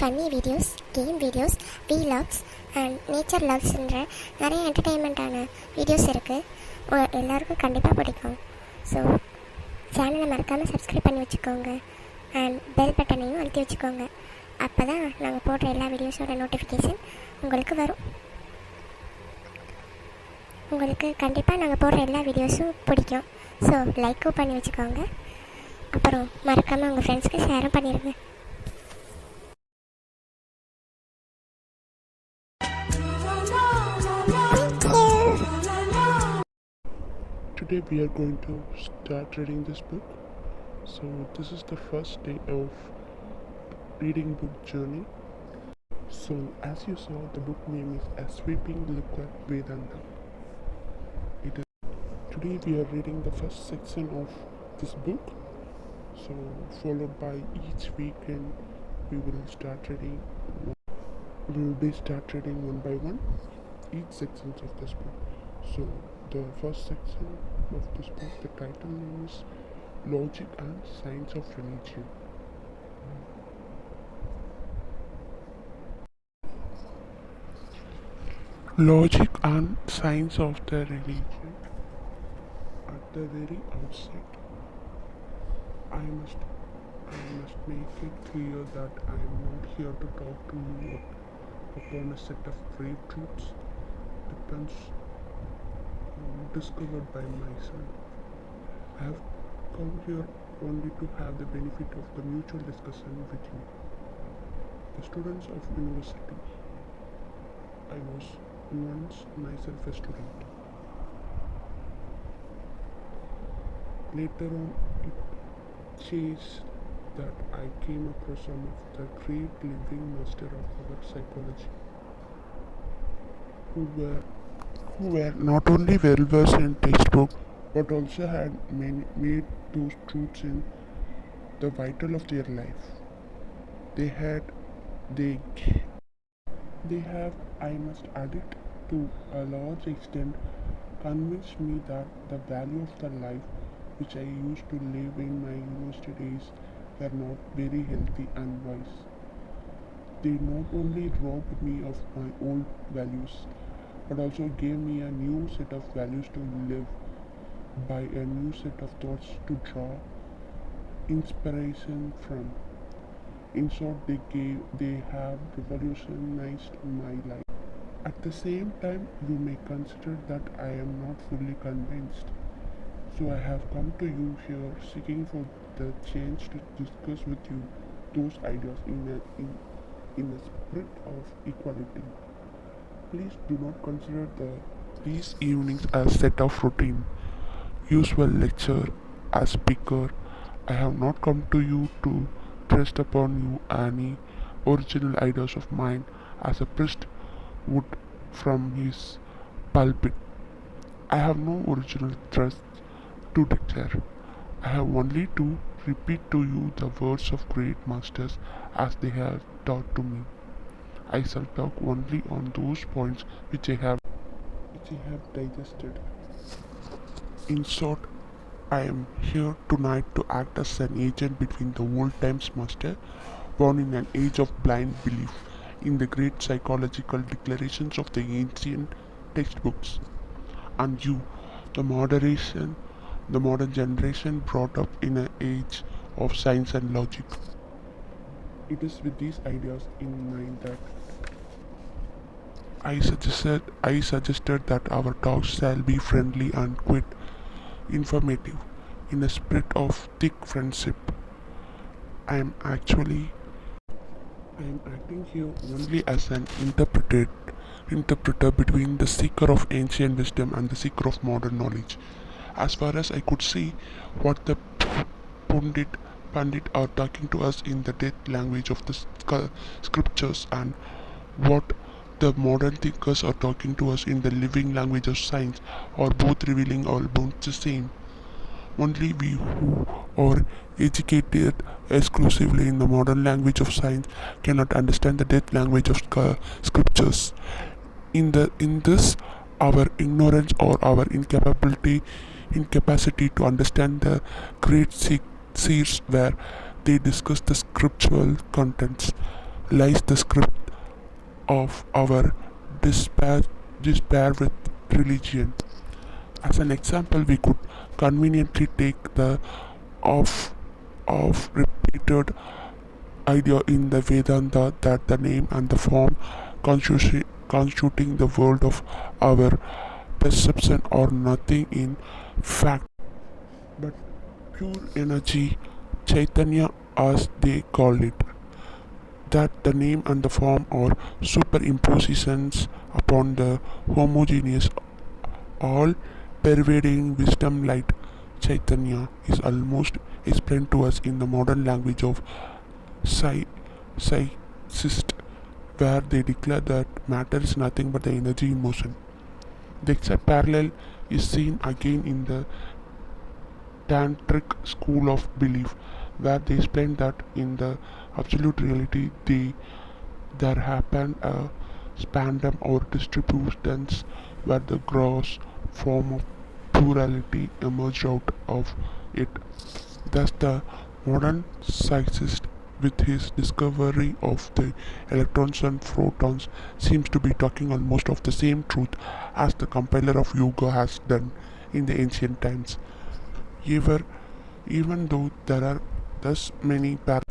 Funny videos, game videos, vlogs and nature லவ்ஸ்ன்ற நிறைய என்டர்டெயின்மெண்ட்டான வீடியோஸ் இருக்குது. எல்லாருக்கும் கண்டிப்பாக பிடிக்கும். ஸோ சேனலை மறக்காமல் சப்ஸ்கிரைப் பண்ணி வச்சுக்கோங்க அண்ட் பெல் பட்டனையும் அழுத்தி வச்சுக்கோங்க. அப்போ தான் நாங்கள் போடுற எல்லா வீடியோஸோட நோட்டிஃபிகேஷன் உங்களுக்கு வரும். உங்களுக்கு கண்டிப்பாக நாங்கள் போடுற எல்லா வீடியோஸும் பிடிக்கும். ஸோ லைக்கும் பண்ணி வச்சுக்கோங்க. அப்புறம் மறக்காமல் உங்கள் ஃப்ரெண்ட்ஸ்க்கு ஷேரும் பண்ணிடுங்க. Today we are going to start reading this book. So this is the first day of reading book journey. So as you saw, the book name is A Sweeping Look at Vedanta. Today we are reading the first section of this book. So followed by each weekend we will start reading. We will be start reading one by one each sections of this book. So the first section of this book, the title name is Logic and Science of Religion. Logic and Science of the Religion. At the very outset, I must make it clear that I am not here to talk to you upon a set of great truths discovered by myself. I have come here only to have the benefit of the mutual discussion with you, the students of university. I was once myself a student. Later on, it changed that I came across some of the great living master of our psychology, who were not only well versed in textbook but also had made those truths in the vital of their life. They have, I must add it, to a large extent convinced me that the value of the life which I used to live in my university days were not very healthy and wise. They not only robbed me of my old values but also gave me a new set of values to live by, a new set of thoughts to draw inspiration from. In short, they have revolutionized my life. At the same time, you may consider that I am not fully convinced. So I have come to you here seeking for the chance to discuss with you those ideas in a spirit of equality. Please do not consider these evenings as set of routine, usual lecture as speaker. I have not come to you to thrust upon you any original ideas of mine as a priest would from his pulpit. I have no original thrust to declare. I have only to repeat to you the words of great masters as they have taught to me. I shall talk only on those points which I have digested. In short, I am here tonight to act as an agent between the old times master, born in an age of blind belief in the great psychological declarations of the ancient textbooks, and you, the modern generation brought up in an age of science and logic. It is with these ideas in mind that I suggested that our talks shall be friendly and quite informative, in a spirit of thick friendship. I am acting here only as an interpreter between the seeker of ancient wisdom and the seeker of modern knowledge. As far as I could see, what the Pandit are talking to us in the dead language of the scriptures, and what the modern thinkers are talking to us in the living language of science, are both revealing almost the same. Only we who are educated exclusively in the modern language of science cannot understand the dead language of scriptures. In this, our ignorance or our incapacity to understand the great seers where they discuss the scriptural contents lies the script of our despair, despair with religion. As an example, we could conveniently take the of repeated idea in the Vedanta that the name and the form constituting the world of our perception are nothing in fact but pure energy, Chaitanya as they call it. That the name and the form are superimpositions upon the homogeneous, all pervading wisdom light. Chaitanya is almost explained to us in the modern language of psychicists, where they declare that matter is nothing but the energy in motion. The exact parallel is seen again in the Tantric school of belief, where they explain that in the absolute reality there happened a spandam or distributions where the gross form of plurality emerged out of it. Thus the modern physicist with his discovery of the electrons and protons seems to be talking almost of the same truth as the compiler of yoga has done in the ancient times. Ever, even though there are thus many parallel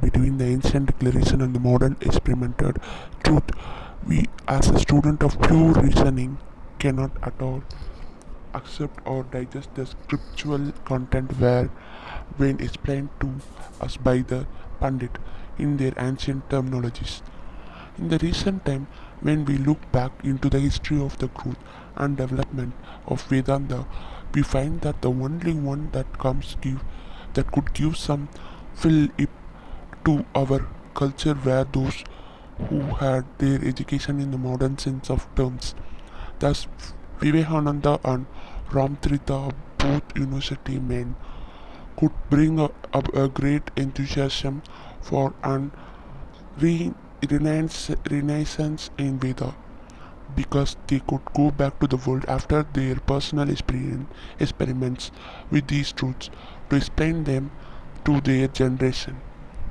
between the ancient declaration and the modern experimented truth, we as a student of pure reasoning cannot at all accept or digest the scriptural content where when explained to us by the Pandit in their ancient terminologies. In the recent time, when we look back into the history of the growth and development of Vedanta, we find that the only one that could give some fill to our culture were those who had their education in the modern sense of terms. Thus, Vivekananda and Ramtirtha, both university men, could bring up a great enthusiasm for an renaissance in Veda because they could go back to the world after their personal experiments with these truths to explain them to their generation.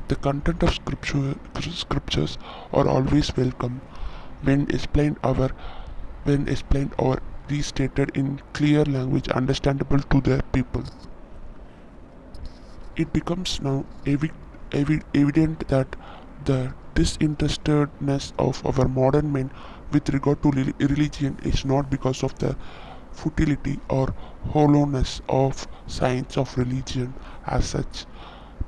The content of scriptures are always welcome when explained or restated in clear language understandable to the people. It becomes now evident that the disinterestedness of our modern men with regard to religion is not because of the futility or hollowness of science of religion as such,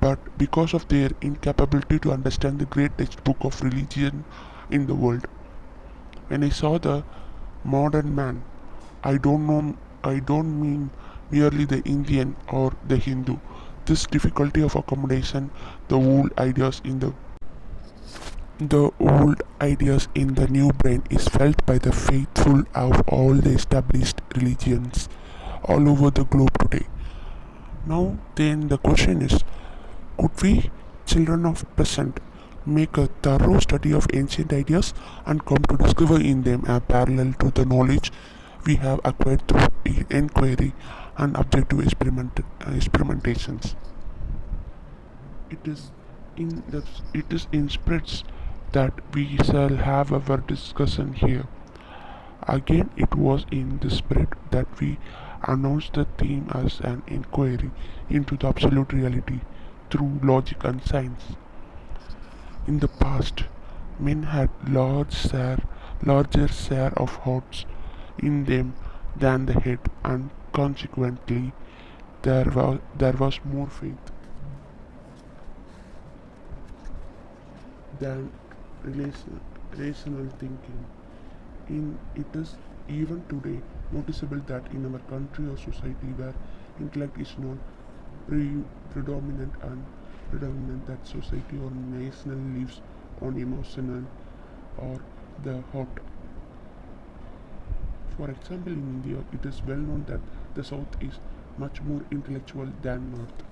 but because of their incapability to understand the great textbook of religion in the world. When I saw the modern man, I don't mean merely the Indian or the Hindu. This difficulty of accommodation the old ideas in the new brain is felt by the faithful of all the established religions all over the globe today. Now then the question is, could we, children of present, make a thorough study of ancient ideas and come to discover in them a parallel to the knowledge we have acquired through inquiry and objective experimentations? It is in spirits that we shall have our discussion here. Again, it was in the spirit that we announced the theme as an inquiry into the absolute reality through logic and science. In the past, men had larger share of hearts in them than the head, and consequently, there was more faith than rational thinking. It is even today noticeable that in our country or society where intellect is not predominant and predominant, that society or nation lives on emotional or the heart. For example, in India, it is well known that the South is much more intellectual than North.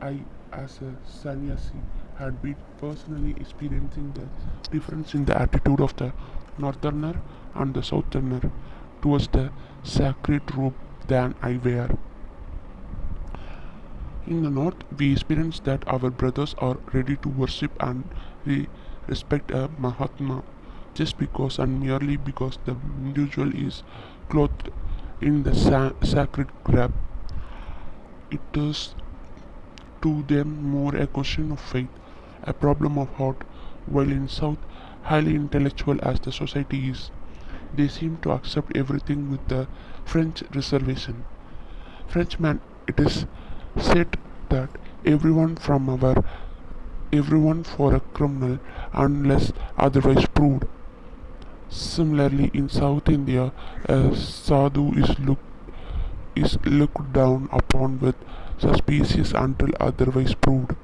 I, as a sannyasi, had been personally experiencing the difference in the attitude of the northerner and the southerner towards the sacred robe than I wear. In the North, we experience that our brothers are ready to worship and respect a Mahatma just because and merely because the individual is clothed in the sacred garb. It is to them more a question of faith, a problem of heart, while in South, highly intellectual as the society is, they seem to accept everything with the French reservation. Frenchman, it is said that everyone for a criminal unless otherwise proved. Similarly, in South India, a sadhu is looked down upon with suspicious until otherwise proved.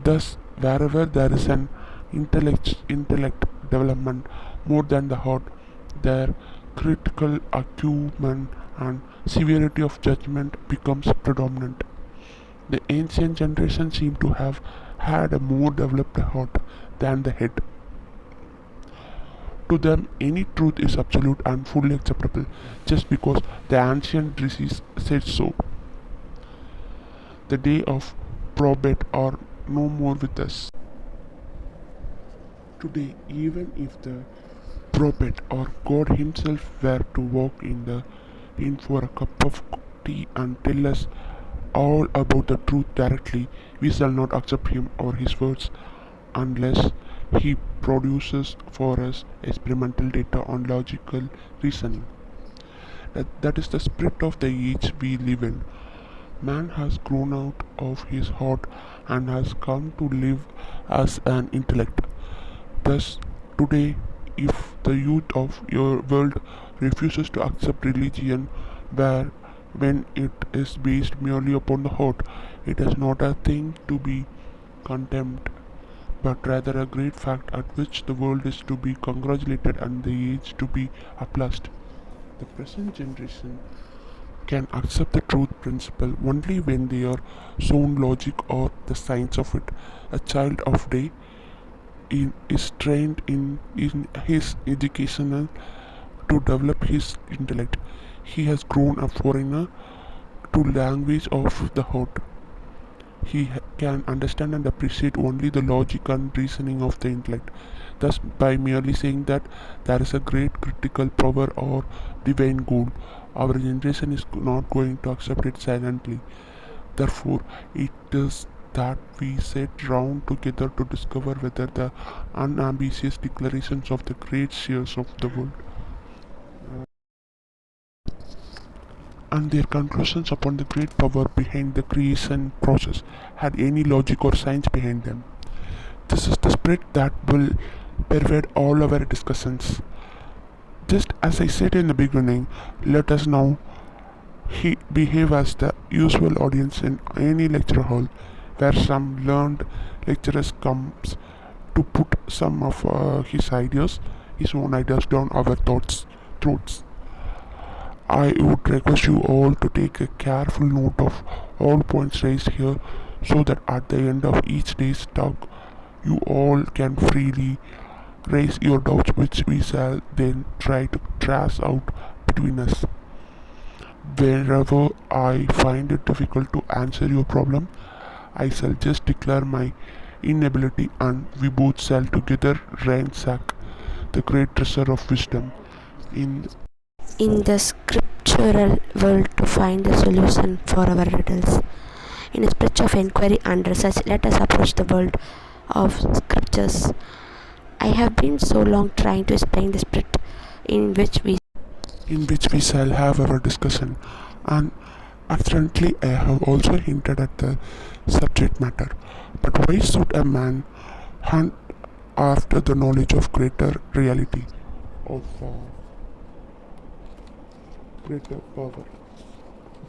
Thus, wherever there is an intellect development more than the heart, their critical acumen and severity of judgment becomes predominant. The ancient generation seem to have had a more developed heart than the head. To them, any truth is absolute and fully acceptable just because the ancient disease said so. The day of probate are no more with us. Today, even if the prophet or God Himself were to walk in for a cup of tea and tell us all about the truth directly, we shall not accept him or his words unless he produces for us experimental data on logical reasoning. That is the spirit of the age we live in. Man has grown out of his heart and has come to live as an intellect. Thus, today, if the youth of your world refuses to accept religion where when it is based merely upon the heart, it is not a thing to be condemned, but rather a great fact at which the world is to be congratulated and the age to be applauded. The present generation can accept the truth principle only when they are sound logic or the science of it. A child of day is trained in his educational to develop his intellect. He has grown a foreigner to language of the heart. He can understand and appreciate only the logic and reasoning of the intellect. Thus, by merely saying that there is a great critical power or divine goal, our generation is not going to accept it silently. Therefore, it is that we sit round together to discover whether the unambitious declarations of the great seers of the world and their conclusions upon the great power behind the creation process had any logic or science behind them. This is the spirit that will pervade all our discussions. Just as I said in the beginning, let us now behave as the usual audience in any lecture hall where some learned lecturer comes to put some of his own ideas down our throats. I would request you all to take a careful note of all points raised here so that at the end of each day's talk you all can freely raise your doubts which we shall then try to trash out between us. Wherever I find it difficult to answer your problem, I shall just declare my inability and we both shall together ransack the great treasure of wisdom in the scriptural world to find the solution for our riddles. In a spirit of inquiry and research, let us approach the world of scriptures. I have been so long trying to explain the spirit in which we shall have our discussion, and apparently I have also hinted at the subject matter. But why should a man hunt after the knowledge of greater reality, of greater power,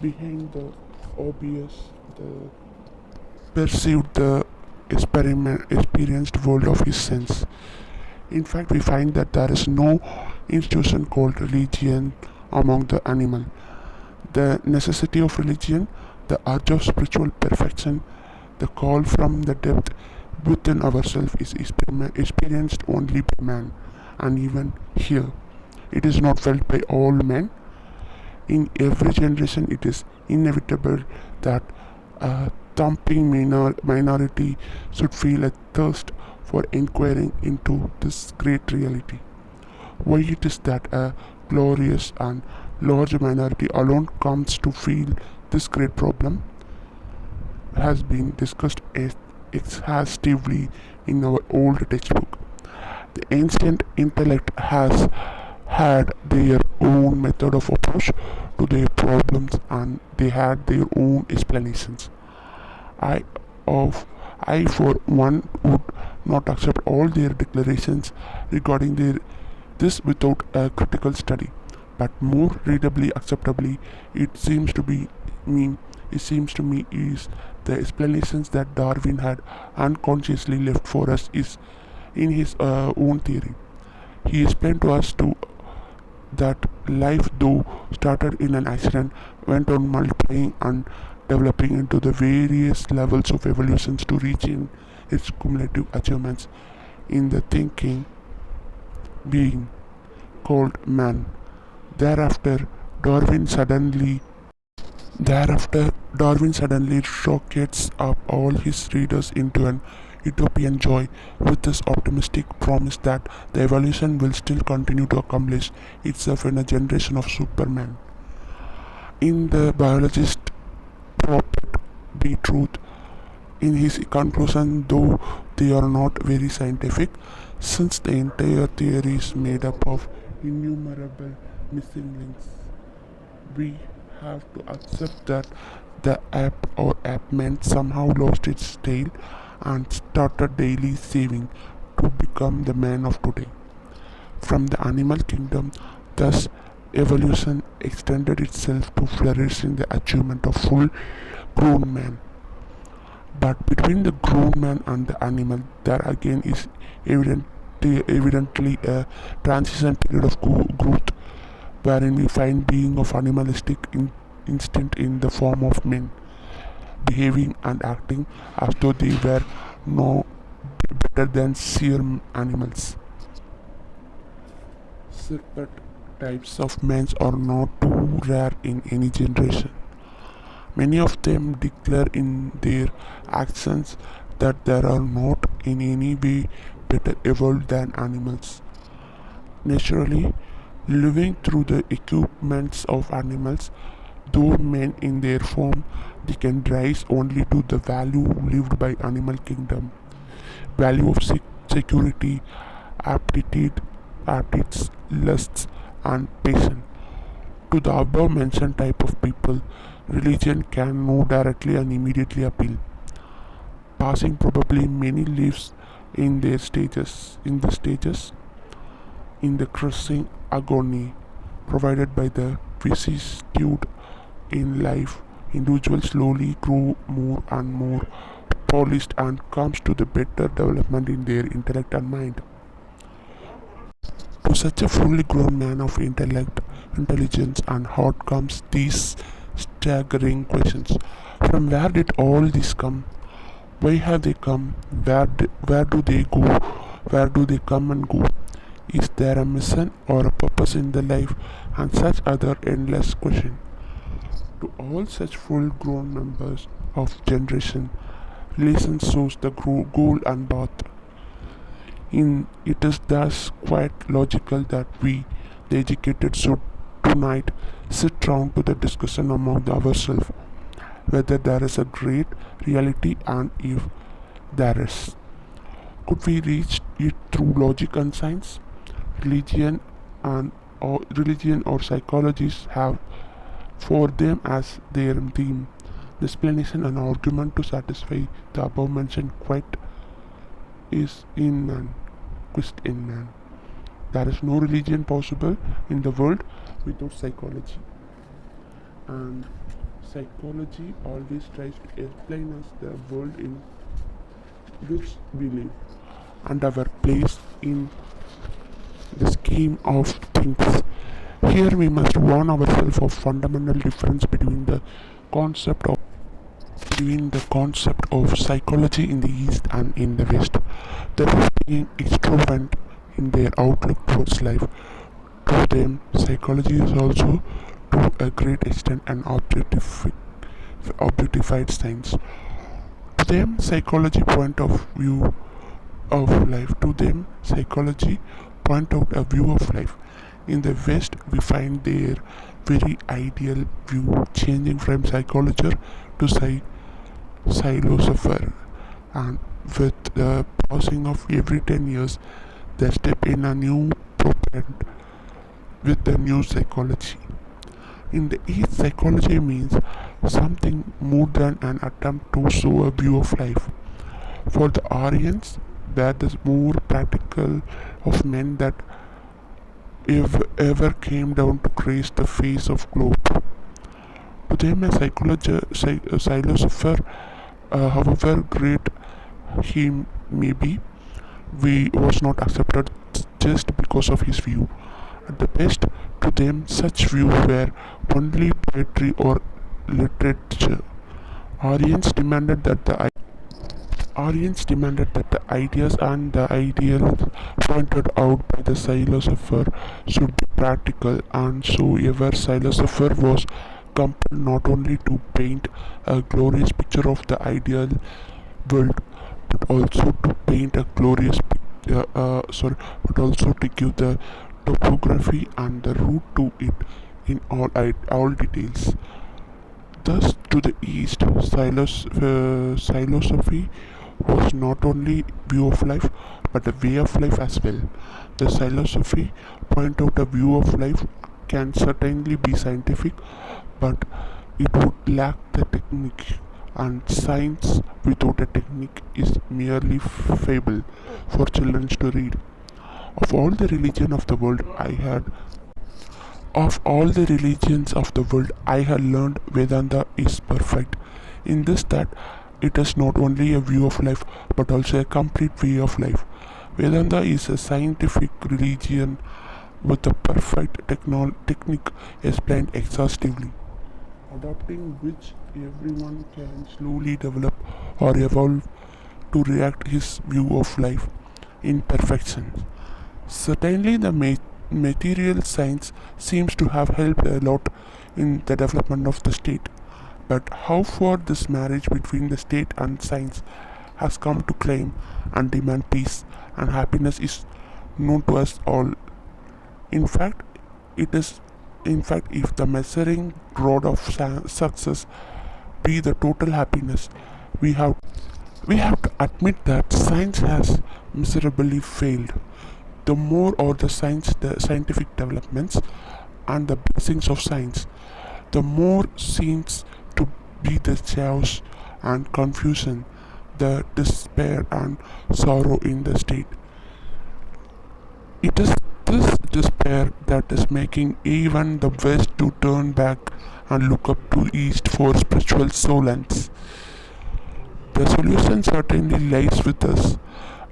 behind the obvious, the perceived, the experienced world of his sense? In fact, we find that there is no institution called religion among the animal. The necessity of religion, the urge of spiritual perfection, the call from the depth within ourselves is experienced only by man, and even here, it is not felt by all men. In every generation, it is inevitable that a thumping minority should feel a thirst for inquiring into this great reality. Why it is that a glorious and large minority alone comes to feel this great problem has been discussed exhaustively in our old textbook. The ancient intellect has had their own method of approach to their problems and they had their own explanations. I of I for one would not accept all their declarations regarding this without a critical study. But more readably acceptably me it seems to me is the explanations that Darwin had unconsciously left for us is in his own theory. He explained to us that life, though started in an accident, went on multiplying and developing into the various levels of evolutions to reach in its cumulative achievements in the thinking being called man. Thereafter, Darwin suddenly rockets up all his readers into an utopian joy with this optimistic promise that the evolution will still continue to accomplish itself in a generation of supermen. In the biologist prophet be truth in his conclusion, though they are not very scientific, since the entire theory is made up of innumerable missing links. We have to accept that the app or appment somehow lost its tail and started daily saving to become the man of today. From the animal kingdom, thus evolution extended itself to flourish in the achievement of full grown man. But between the grown man and the animal, there again is evidently a transition period of growth wherein we find being of animalistic instinct in the form of men, behaving and acting as though they were no better than sheer animals. Separate types of men are not too rare in any generation. Many of them declare in their actions that they are not in any way better evolved than animals. Naturally, living through the equipments of animals, though men in their form, they can rise only to the value lived by animal kingdom. Value of security, aptitudes, lusts, and patience. To the above mentioned type of people, religion can no directly and immediately appeal, passing probably many lives in their stages in the crushing agony provided by the vicissitude in life. Individuals slowly grow more and more polished and comes to the better development in their intellect and mind. To such a fully grown man of intellect, intelligence and heart comes these staggering questions. From where did all this come? Why have they come? Where do they go? Where do they come and go? Is there a mission or a purpose in the life? And such other endless questions. To all such full-grown members of generation, relation shows the goal and path. It is thus quite logical that we, the educated, should tonight sit round to the discussion among ourselves whether there is a great reality and if there is. Could we reach it through logic and science? Religion or psychologists have for them as their theme the explanation and argument to satisfy the above mentioned quite is in man, quest in man. There is no religion possible in the world without psychology, and psychology always tries to explain us the world in which we live and our place in the scheme of things. Here we must warn ourselves of fundamental difference between the concept of psychology in the East and in the West. The West being extravagant in their outlook towards life. To them, psychology is also to a great extent an objectified science. them, psychology point of view of life. To them, psychology point out a view of life. In the West, we find their very ideal view changing from psychology to philosopher, and with the passing of every 10 years, they step in a new propellant with the new psychology. In the East, psychology means something more than an attempt to show a view of life. For the Aryans, that is more practical of men that ever came down to grace the face of globe. To them, a philosopher, however great he may be, was not accepted just because of his view. At the best, to them, such views were only poetry or literature. Aryans demanded that the ideas and the ideals pointed out by the philosopher should be practical, and so every philosopher was compelled not only to paint a glorious picture of the ideal world, but also to paint a glorious but also to give the topography and the route to it in all details. Thus, to the east, philosophy was not only view of life but a way of life as well. The philosophy point out a view of life can certainly be scientific, but it would lack the technique, and science without a technique is merely fable for children to read. Of all the religion of the world I had learned Vedanta is perfect in this that it is not only a view of life but also a complete way of life. Vedanta is a scientific religion with a perfect technique explained exhaustively, adopting which everyone can slowly develop or evolve to react his view of life in perfection. Certainly, the material science seems to have helped a lot in the development of the state. But how far this marriage between the state and science has come to claim and demand peace and happiness is known to us all. In fact, if the measuring rod of success be the total happiness, we have to admit that science has miserably failed. The more or the scientific developments and the blessings of science, the more seems to be the chaos and confusion, the despair and sorrow in the state. It is this despair that is making even the West to turn back and look up to East for spiritual solace. The solution certainly lies with us.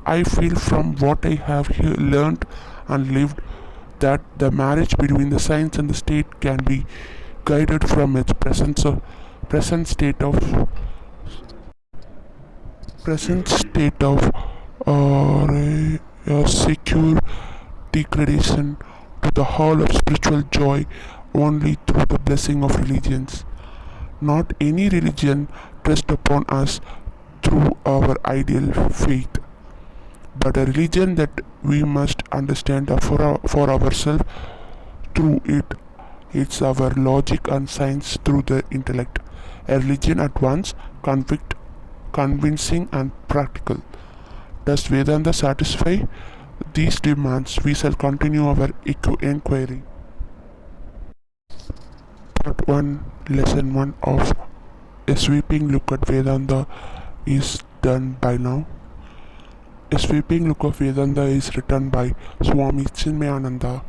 I feel from what I have learned and lived that the marriage between the science and the state can be guided from its present state of or a secure degradation to the hall of spiritual joy only through the blessing of religions. Not any religion pressed upon us through our ideal faith, but a religion that we must understand for ourselves through it. It's our logic and science through the intellect. A religion at once convincing and practical. Does Vedanta satisfy these demands? We shall continue our inquiry. Part 1, Lesson 1 of A Sweeping Look at Vedanta is done by now. A Sweeping Look of Vedanta is written by Swami CHINMAYANANDA.